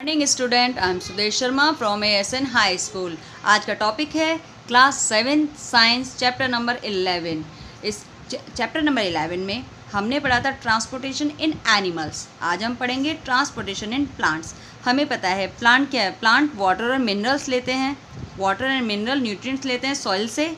Morning student, I am Sudesh Sharma from ASN high school. आज का topic है क्लास 7 साइंस चैप्टर नंबर 11। इस chapter number 11 में हमने पढ़ा था ट्रांसपोर्टेशन इन एनिमल्स। आज हम पढ़ेंगे ट्रांसपोर्टेशन इन प्लांट्स। हमें पता है प्लांट क्या है। प्लांट वाटर और मिनरल्स लेते हैं, वाटर एंड मिनरल न्यूट्रिएंट्स लेते हैं सॉइल से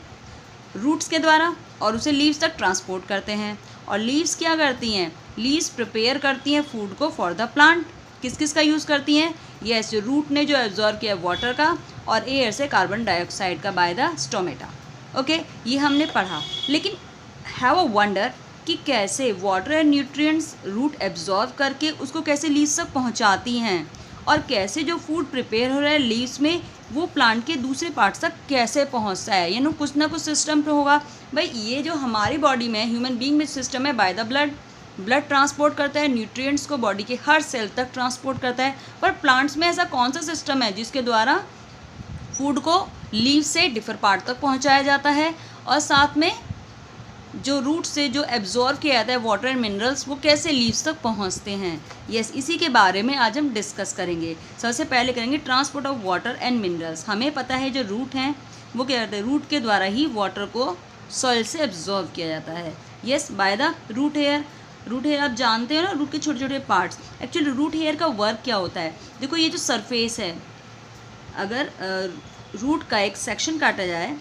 रूट्स के द्वारा और उसे लीव्स तक ट्रांसपोर्ट करते हैं। और लीव्स क्या करती हैं? लीव्स प्रिपेयर करती हैं फूड को फॉर द प्लांट। किस किस का यूज़ करती हैं? यस, जो रूट ने जो एब्जॉर्व किया वाटर का और एयर से कार्बन डाइऑक्साइड का बाय द स्टोमेटा। ओके, ये हमने पढ़ा। लेकिन हैव अ वंडर कि कैसे water and nutrients root absorb करके उसको कैसे लीव्स तक पहुंचाती हैं और कैसे जो फूड प्रिपेयर हो रहा है लीव्स में वो प्लांट के दूसरे पार्ट्स तक कैसे पहुंचता है। यानी कुछ ना कुछ सिस्टम तो होगा। भाई ये जो हमारी बॉडी में ह्यूमन बीइंग में सिस्टम है बाय द ब्लड ट्रांसपोर्ट करता है न्यूट्रिएंट्स को बॉडी के हर सेल तक ट्रांसपोर्ट करता है। पर प्लांट्स में ऐसा कौन सा सिस्टम है जिसके द्वारा फूड को लीव से डिफर पार्ट तक पहुंचाया जाता है और साथ में जो रूट से जो एब्जॉर्व किया जाता है वाटर एंड मिनरल्स वो कैसे लीव्स तक पहुंचते हैं। यस, इसी के बारे में आज हम डिस्कस करेंगे। सबसे पहले करेंगे transport of water and minerals. हमें पता है जो रूट हैं वो क्या करते हैं, रूट के द्वारा ही वाटर को सॉइल से एब्जॉर्व किया जाता है। Yes, by the root hair. Root hair आप जानते हो ना, रूट के छोटे छोटे पार्ट्स। एक्चुअली रूट हेयर का वर्क क्या होता है? देखो ये जो सरफेस है, अगर रूट का एक सेक्शन काटा जाए,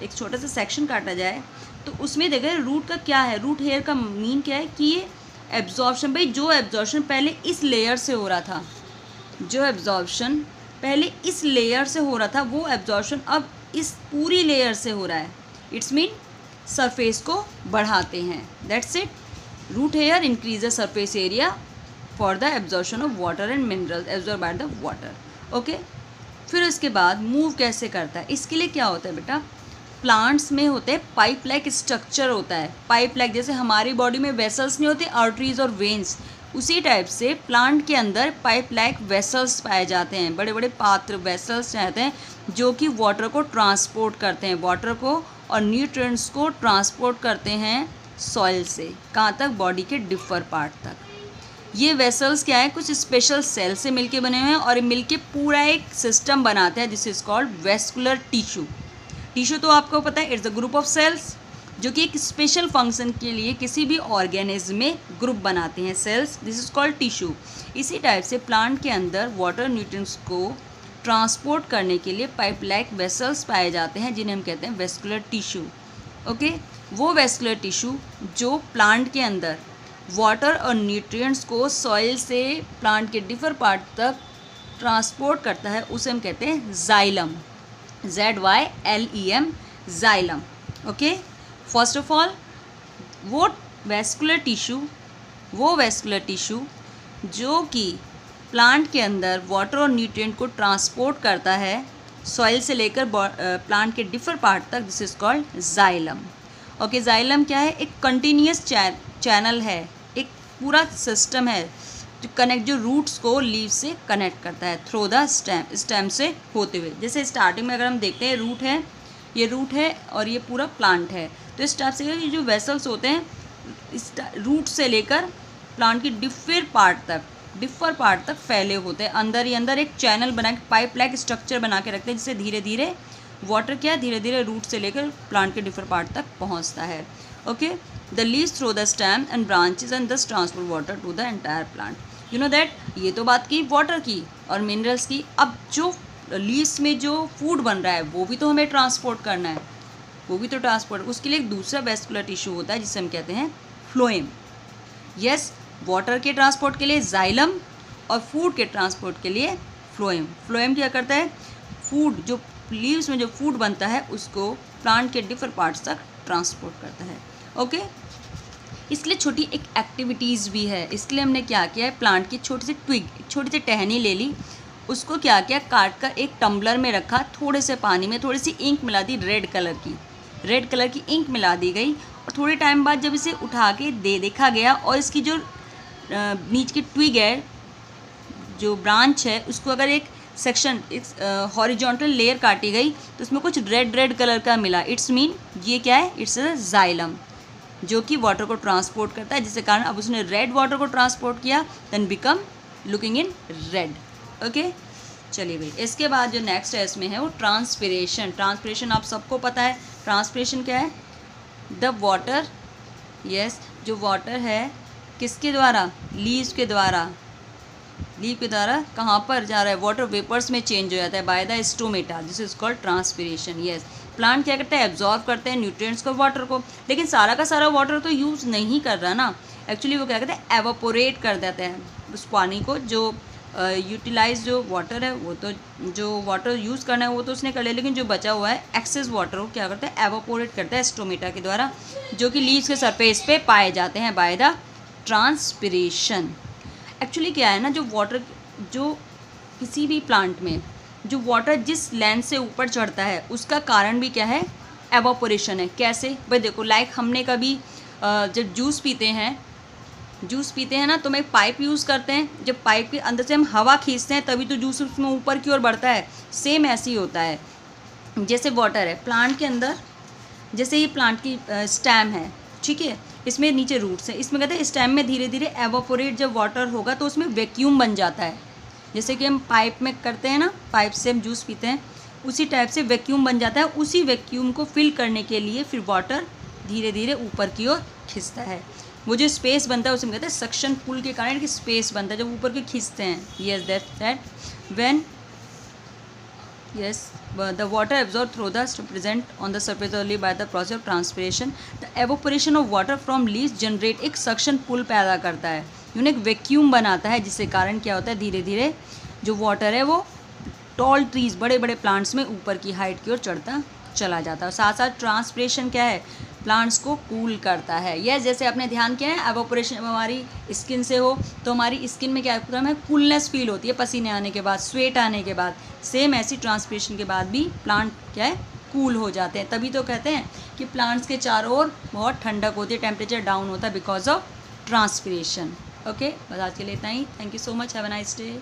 एक छोटा सा सेक्शन काटा जाए तो उसमें देखें रूट का क्या है। रूट हेयर का मीन क्या है कि ये एब्जॉर्प्शन, भाई जो एब्जॉर्प्शन पहले इस लेयर से हो रहा था, जो एब्जॉर्प्शन पहले इस लेयर से हो रहा था वो एब्जॉर्प्शन अब इस पूरी लेयर से हो रहा है। इट्स मीन सरफेस को बढ़ाते हैं। That's it. Root hair increase the surface area for the absorption of water and minerals absorb by the water. Okay, फिर उसके बाद मूव कैसे करता है? इसके लिए क्या होता है बेटा, प्लांट्स में होते हैं पाइप लाइक स्ट्रक्चर होता है। पाइप लाइक जैसे हमारी बॉडी में वेसल्स नहीं होते, आर्टरीज और वेन्स, उसी टाइप से प्लांट के अंदर पाइप लाइक वेसल्स पाए जाते हैं। बड़े बड़े पात्र वेसल्स रहते हैं जो कि वाटर को ट्रांसपोर्ट करते हैं, वाटर को और न्यूट्रिएंट्स को ट्रांसपोर्ट करते हैं सॉइल से कहाँ तक, बॉडी के डिफर पार्ट तक। ये वेसल्स क्या है, कुछ स्पेशल सेल से मिलके बने हुए हैं और मिलके पूरा एक सिस्टम बनाते हैं this is called vascular tissue. Tissue तो आपको पता है, it's a group of cells जो कि एक स्पेशल फंक्शन के लिए किसी भी ऑर्गेनिज्म में ग्रुप बनाते हैं cells. This is called tissue. इसी टाइप से प्लांट के अंदर वाटर न्यूट्रिएंट्स को ट्रांसपोर्ट करने के लिए पाइप लाइक वेसल्स पाए जाते हैं जिन्हें हम कहते हैं वेस्कुलर टिश्यू। ओके, वो वेस्कुलर टिश्यू जो प्लांट के अंदर वाटर और न्यूट्रिएंट्स को सॉइल से प्लांट के डिफर पार्ट तक ट्रांसपोर्ट करता है उसे हम कहते हैं xylem. ZYLEM, xylem. Okay, first of all वो वेस्कुलर टिश्यू जो कि प्लांट के अंदर वाटर और न्यूट्रिएंट को ट्रांसपोर्ट करता है सॉइल से लेकर प्लांट के डिफर पार्ट तक, this is called xylem. Okay, xylem क्या है? एक कंटिन्यूस चैनल है, एक पूरा सिस्टम है जो कनेक्ट, जो रूट्स को लीव से कनेक्ट करता है थ्रू द स्टेम से होते हुए। जैसे स्टार्टिंग में अगर हम देखते हैं रूट है, ये रूट है और ये पूरा प्लांट है, तो इस टाइप से ये जो वेसल्स होते हैं इस रूट से लेकर प्लांट की डिफर पार्ट तक फैले होते हैं। अंदर ही अंदर एक चैनल बना के पाइप लाइक स्ट्रक्चर बना के रखते हैं जिससे धीरे धीरे वाटर क्या है, धीरे धीरे रूट से लेकर प्लांट के डिफर पार्ट तक पहुंचता है। Okay, the leaves through the stem and branches and thus transport water to the entire plant. You know that, ये तो बात की वाटर की और मिनरल्स की। अब जो लीव्स में जो फूड बन रहा है वो भी तो हमें ट्रांसपोर्ट करना है, वो भी तो ट्रांसपोर्ट, उसके लिए एक दूसरा वेस्कुलर टिश्यू होता है जिसे हम कहते हैं फ्लोएम। यस, वाटर के ट्रांसपोर्ट के लिए जाइलम और फूड के ट्रांसपोर्ट के लिए फ्लोएम। फ्लोएम क्या करता है, फूड जो लीव्स में जो फूड बनता है उसको प्लांट के डिफर पार्ट्स तक ट्रांसपोर्ट करता है। ओके, इसके लिए छोटी एक एक्टिविटीज़ भी है। इसके लिए हमने क्या किया है, प्लांट की छोटी सी ट्विग, छोटी सी टहनी ले ली, उसको क्या किया, काट कर एक टम्बलर में रखा, थोड़े से पानी में थोड़ी सी इंक मिला दी, रेड कलर की इंक मिला दी गई और थोड़े टाइम बाद जब इसे उठा के देखा गया और इसकी जो नीचे की ट्विग है, जो ब्रांच है, उसको अगर एक सेक्शन हॉरिजॉन्टल लेयर काटी गई तो उसमें कुछ रेड कलर का मिला। इट्स मीन ये क्या है, इट्स अ जाइलम जो कि वाटर को ट्रांसपोर्ट करता है, जिसके कारण अब उसने रेड वाटर को ट्रांसपोर्ट किया, then become looking in red. Okay, चलिए भाई। इसके बाद जो नेक्स्ट है इसमें है वो ट्रांसपिरेशन। ट्रांसपिरेशन आप सबको पता है, ट्रांसपिरेशन क्या है? द वाटर, यस, जो वाटर है किसके द्वारा? लीव्स के द्वारा। लीव के द्वारा कहाँ पर जा रहा है? वाटर वेपर्स में चेंज हो जाता है bye the stomata, this is called transpiration. Yes, plant क्या करता है? एब्जॉर्ब करते हैं न्यूट्रिएंट्स को, वाटर को, लेकिन सारा का सारा वाटर तो यूज़ नहीं कर रहा ना। एक्चुअली वो क्या करते हैं? एवापोरेट कर देते हैं उस पानी को। जो यूटिलाइज जो वाटर है वो तो, जो वाटर यूज़ करना है वो तो उसने कर लिया, लेकिन जो बचा हुआ है एक्सेस वाटर वो क्या करता है? एवापोरेट करता है स्टोमेटा के द्वारा, जो कि लीव्स के सरफेस पे पाए जाते हैं बाय द ट्रांसपिरेशन। एक्चुअली क्या है ना, जो वाटर, जो किसी भी प्लांट में जो वाटर जिस लेंथ से ऊपर चढ़ता है उसका कारण भी क्या है? एवापोरेशन है। कैसे भाई? देखो, लाइक हमने कभी जब जूस पीते हैं ना, तो हम एक पाइप यूज़ करते हैं। जब पाइप के अंदर से हम हवा खींचते हैं तभी तो जूस उसमें ऊपर की ओर बढ़ता है। सेम ऐसे ही होता है। जैसे वाटर है प्लांट के अंदर, जैसे ये प्लांट की स्टेम है, ठीक है, इसमें नीचे रूट्स है, इसमें कहते हैं स्टेम में धीरे धीरे एवापोरेट जब वाटर होगा तो उसमें वैक्यूम बन जाता है। जैसे कि हम पाइप में करते हैं ना, पाइप से हम जूस पीते हैं, उसी टाइप से वैक्यूम बन जाता है। उसी वैक्यूम को फिल करने के लिए फिर वाटर धीरे धीरे ऊपर की ओर खिंचता है। वो जो स्पेस बनता है उसे कहते हैं सक्शन पुल के कारण कि स्पेस बनता है जब ऊपर के खींचते हैं। Yes, that when, yes, the water absorbed through the present on the surface only by the process of transpiration. The evaporation of water from leaves generate एक suction pull पैदा करता है, यूँ एक वैक्यूम बनाता है, जिससे कारण क्या होता है? धीरे धीरे जो वाटर है वो टॉल ट्रीज, बड़े बड़े प्लांट्स में ऊपर की हाइट की ओर चढ़ता चला जाता है। साथ साथ ट्रांसपिरेशन क्या है? प्लांट्स को कूल करता है। यस, जैसे आपने ध्यान किया है, एवापोरेशन हमारी स्किन से हो तो हमारी स्किन में क्या है? कूलनेस फील होती है पसीने आने के बाद, स्वेट आने के बाद। सेम ऐसी ट्रांसपिरेशन के बाद भी प्लांट क्या है? कूल हो जाते हैं। तभी तो कहते हैं कि प्लांट्स के चारों ओर बहुत ठंडक होती है, टेम्परेचर डाउन होता है बिकॉज ऑफ ट्रांसपिरेशन। ओके, बस आज के लिए इतना ही। Thank you so much, have a nice day.